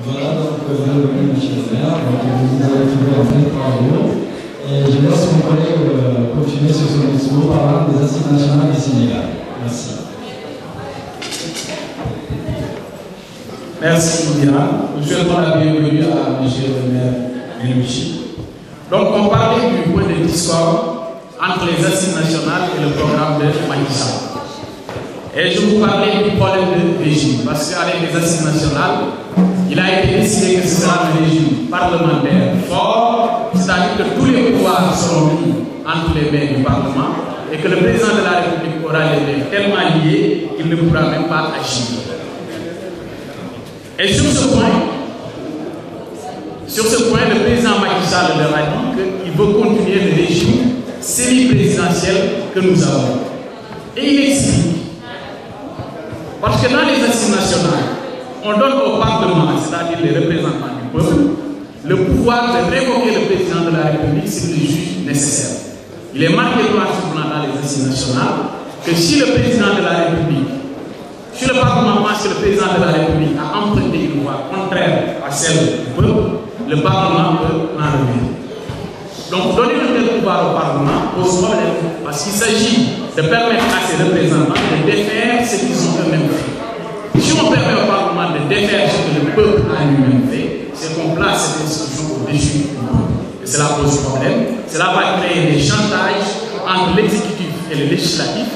Voilà, donc bienvenue, M. le maire. Vous avez trouvé en plein travaux. Et je laisse mon collègue continuer sur son discours parlant des assises nationales du Sénégal. Merci. Merci, Moudira. Nous souhaitons la bienvenue à M. le maire Melouchi. Donc, on parlait du point de discorde entre les assises nationales et le programme de Macky Sall. Et je vous parlais du problème de régime, parce qu'avec les assises nationales, il a été décidé que ce sera un régime parlementaire fort, c'est-à-dire que tous les pouvoirs seront mis entre les mains du Parlement et que le président de la République aura les mains tellement liées qu'il ne pourra même pas agir. Et sur ce point, le président Macky Sall leur a dit qu'il veut continuer le régime semi-présidentiel que nous avons. Et il explique. Parce que dans les assises nationales, on donne au Parlement, c'est-à-dire les représentants du peuple, le pouvoir de révoquer le président de la République si le juge nécessaire. Il est marqué noir sur blanc dans les assises nationales que si le président de la République, si le Parlement pense que le président de la République a emprunté une voie contraire à celle du peuple, le Parlement peut l'enlever. Donc donner un tel pouvoir au Parlement pose problème, parce qu'il s'agit de permettre à ses représentants de défaire ce qu'ils ont eux-mêmes fait. Si on permet au Parlement de défaire ce que le peuple a lui-même fait, c'est qu'on place cette institution au-dessus du peuple. Et cela pose problème. Cela va créer des chantages entre l'exécutif et le législatif.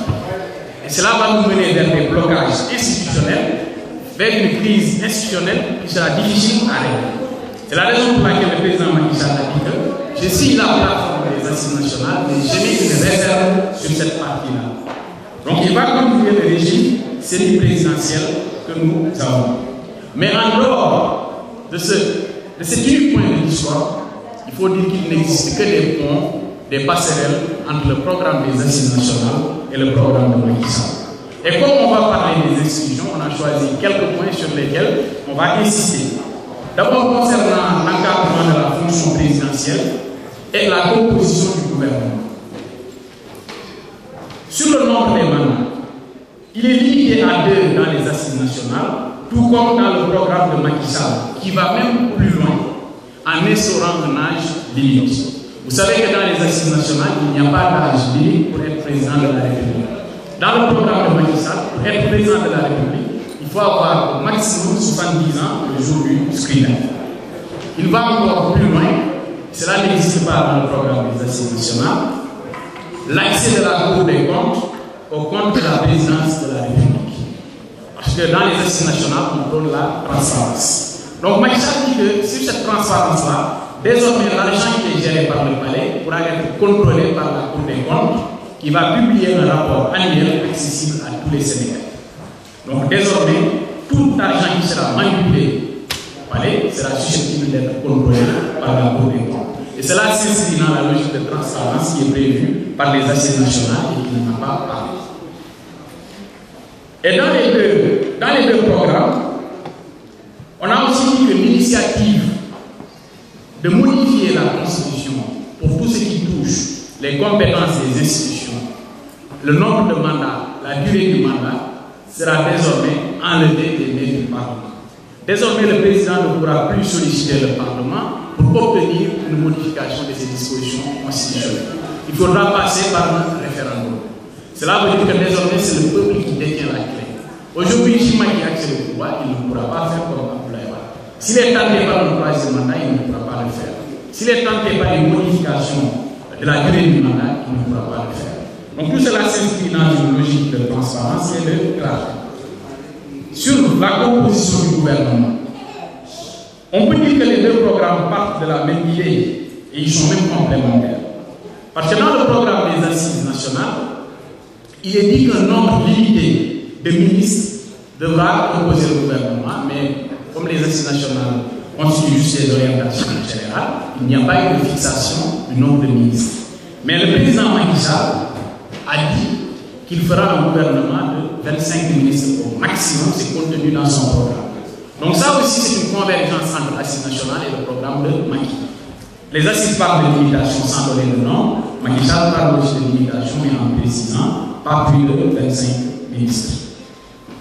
Et cela va nous mener vers des blocages institutionnels, vers une crise institutionnelle qui sera difficile à régler. C'est la raison pour laquelle le président Macky Sall a dit que je signe la plateforme des assises nationales, mais j'ai mis une réserve sur cette partie-là. Donc il va continuer le régime semi-présidentiel que nous avons. Mais en dehors de cet unique point de l'histoire, il faut dire qu'il n'existe que des ponts, des passerelles entre le programme des assises nationales et le programme de Macky Sall. Et comme on va parler des exclusions, on a choisi quelques points sur lesquels on va insister. D'abord concernant l'encadrement de la fonction présidentielle et la composition du gouvernement. Sur le nombre des mandats, il est limité à 2 dans les assises nationales, tout comme dans le programme de Macky Sall, qui va même plus loin en instaurant un âge limite. Vous savez que dans les assises nationales, il n'y a pas d'âge limite pour être président de la République. Dans le programme de Macky Sall, pour être président de la République, il faut avoir au maximum 70 ans le jour du scrutin. Il va encore plus loin, cela n'existe pas dans le programme des assises nationales, l'accès de la Cour des comptes au compte de la présidence de la République. Parce que dans les assises nationales, on donne la transparence. Donc Macky Sall dit que sur cette transparence-là, désormais l'argent qui est géré par le palais pourra être contrôlé par la Cour des comptes qui va publier un rapport annuel accessible à tous les Sénégalais. Donc désormais, tout argent qui sera manipulé au palais sera susceptible d'être contrôlé par la Cour des comptes. Et cela s'inscrit dans la logique de transparence qui est prévue par les assises nationales et qui n'a pas parlé. Et dans les deux programmes, on a aussi dit que l'initiative de modifier la Constitution pour tout ce qui touche les compétences des institutions, le nombre de mandats, la durée du mandat, sera désormais enlevé des mains du Parlement. Désormais, le président ne pourra plus solliciter le Parlement pour obtenir une modification de ces dispositions constitutionnelles. Il faudra passer par un référendum. Cela veut dire que désormais, c'est le peuple qui détient la clé. Aujourd'hui, si Macky accède au pouvoir, il ne pourra pas faire comme Abdoulaye Wade. S'il est tenté par le troisième mandat, il ne pourra pas le faire. S'il est tenté par une modification de la durée du mandat, il ne pourra pas le faire. Donc tout cela s'inscrit dans une logique de transparence et de clarté. Sur la composition du gouvernement, on peut dire que les deux programmes partent de la même idée et ils sont même complémentaires. Parce que dans le programme des assises nationales, il est dit qu'un nombre limité de ministres devra composer le gouvernement, mais comme les assises nationales constituent juste des orientations générales, il n'y a pas eu de fixation du nombre de ministres. Mais le président Macky Sall a dit qu'il fera un gouvernement de 25 ministres au maximum, c'est contenu dans son programme. Donc ça aussi c'est une convergence entre l'Assise nationale et le programme de Macky. Les assises parlent de limitation sans donner de nom, Macky Sall parle aussi de limitation mais en précisant pas plus de 25 ministres.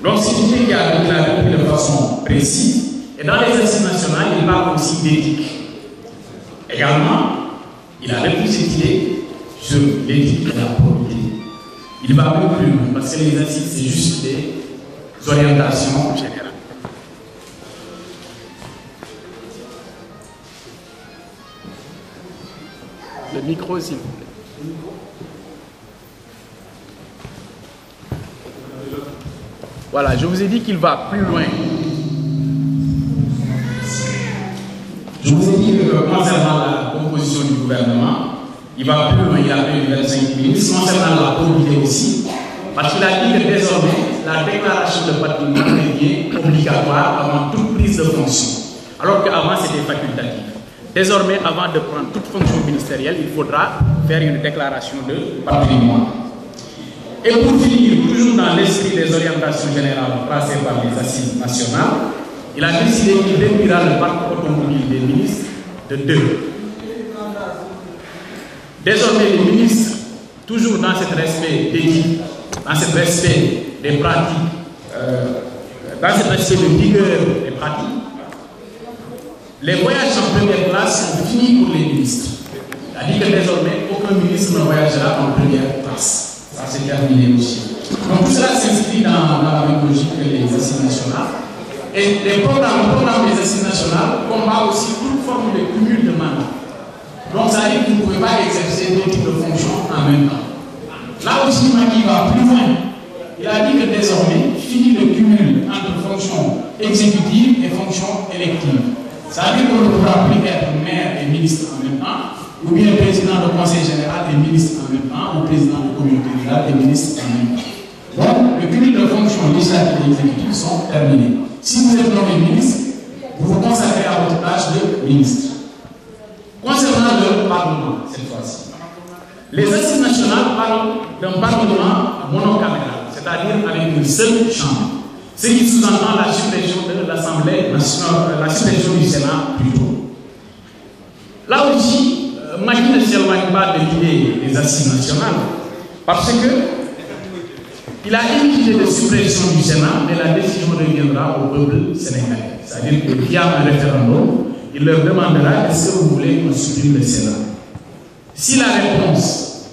Donc c'est une idée qui a déclaré de façon précise Et dans les assises nationales, il parle aussi d'éthique. Également, il a réfléchi sur l'éthique et la probité. Il va même plus loin parce que les assises, c'est juste des orientations générales. Le micro, s'il vous plaît. Voilà, je vous ai dit qu'il va plus loin. Je vous ai dit que concernant la composition du gouvernement, il va plus loin, il a pris les 25 ministres, concernant la probité aussi, parce qu'il a dit que désormais, la déclaration de patrimoine devient obligatoire avant toute prise de fonction, alors qu'avant c'était facultatif. Désormais, avant de prendre toute fonction ministérielle, il faudra faire une déclaration de patrimoine. Et pour finir, toujours dans l'esprit des orientations générales tracées par les assises nationales, il a décidé qu'il réduira le parc automobile des ministres de 2. Désormais, les ministres, toujours dans cet respect d'éthique, dans cet respect des pratiques, dans cet respect de rigueur des pratiques, les voyages en première classe sont finis pour les ministres. C'est-à-dire que désormais, aucun ministre ne voyagera en première classe. Ça, c'est terminé aussi. Donc tout cela s'inscrit dans la même logique que les assises nationales. Et les programmes des assises nationales combattent aussi toute forme de cumul de mandat. Donc ça veut dire que vous ne pouvez pas exercer deux types de fonctions en même temps. Là aussi, Macky va plus loin. Il a dit que désormais, fini le cumul entre fonctions exécutives et fonctions électives. Ça veut dire qu'on ne pourra plus être maire et ministre en même temps, ou bien président du conseil général et ministre en même temps, ou président de la communauté rurale et ministre en même temps. Donc, le cumul de fonctions législatives et exécutives sont terminés. Si vous êtes nommé ministre, vous vous consacrez à votre tâche de ministre. Concernant le Parlement, cette fois-ci, les assises nationales parlent d'un Parlement monocaméral, c'est-à-dire avec une seule chambre. Ce qui sous-entend la suppression de l'Assemblée nationale, la suppression du Sénat plutôt. Là aussi, Macky ne s'éloigne pas de l'idée des assises nationales, parce que il a une idée de suppression du Sénat, mais la décision reviendra au peuple sénégalais. C'est-à-dire qu'il y a un référendum, il leur demandera est-ce que vous voulez qu'on supprime le Sénat. Si la réponse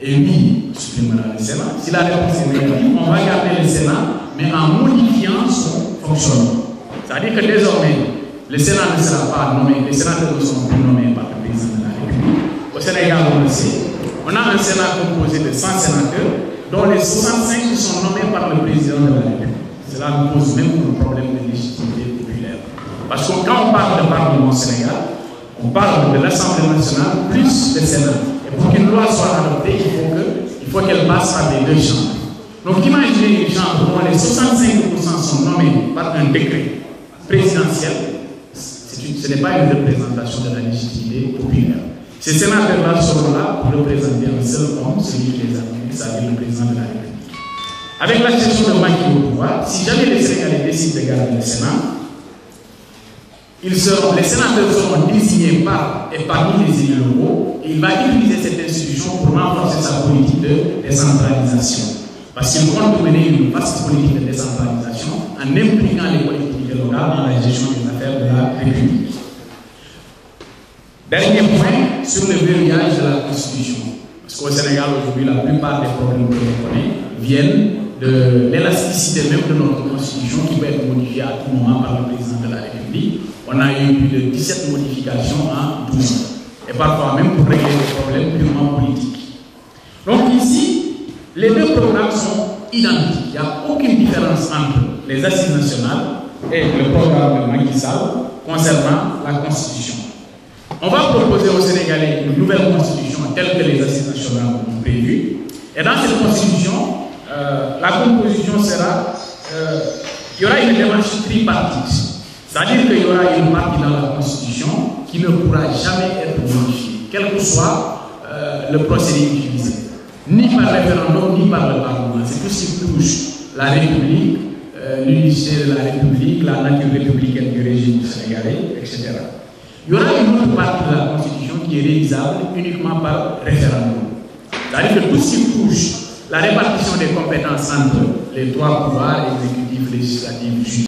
est oui, on supprimera le Sénat. Si la réponse est négative, on va garder le Sénat, mais en modifiant son fonctionnement. C'est-à-dire que désormais, le Sénat ne sera pas nommé, les sénateurs ne seront plus nommés par le président de la République. Au Sénégal, on le sait, on a un Sénat composé de 100 sénateurs, dont les 65 sont nommés par le président de la République. Cela nous pose même un problème de légitimité populaire. Parce que quand on parle de Parlement au Sénégal, on parle de l'Assemblée nationale plus le Sénat. Et pour qu'une loi soit adoptée, il faut qu'elle passe par les deux chambres. Donc imaginez une chambre dont les 65% sont nommés par un décret présidentiel. Ce n'est pas une représentation de la légitimité populaire. Ces sénateurs-là seront là pour représenter un seul homme, celui qui les a nommés, c'est-à-dire le président de la République. Avec la gestion de Macky au pouvoir, si jamais les Sénégalais décident de garder le Sénat, les sénateurs seront désignés par et parmi les élus locaux, et il va utiliser cette institution pour renforcer sa politique de décentralisation. Parce qu'il compte mener une vaste politique de décentralisation en impliquant les collectivités locales dans la gestion des affaires de la République. Dernier point sur le verrouillage de la Constitution. Parce qu'au Sénégal, aujourd'hui, la plupart des problèmes que l'on connaît viennent de l'élasticité même de notre Constitution qui peut être modifiée à tout moment par le président de la République. On a eu plus de 17 modifications en 12 ans. Et parfois même pour régler des problèmes purement politiques. Donc ici, les deux programmes sont identiques. Il n'y a aucune différence entre les assises nationales et le programme de Macky Sall concernant la Constitution. On va proposer aux Sénégalais une nouvelle Constitution telle que les assises nationales ont prévu. Et dans cette Constitution, la composition sera... il y aura une démarche tripartite. C'est-à-dire qu'il y aura une partie dans la Constitution qui ne pourra jamais être modifiée, quel que soit le procédé utilisé. Ni par référendum, ni par le Parlement. C'est tout ce qui touche la République, l'unité de la République, la nature républicaine du régime sénégalais, etc. Il y aura une autre partie de la Constitution qui est réalisable uniquement par référendum. C'est-à-dire que tout ce qui touche la répartition des compétences entre les trois pouvoirs, exécutifs, législatifs, judiciaires,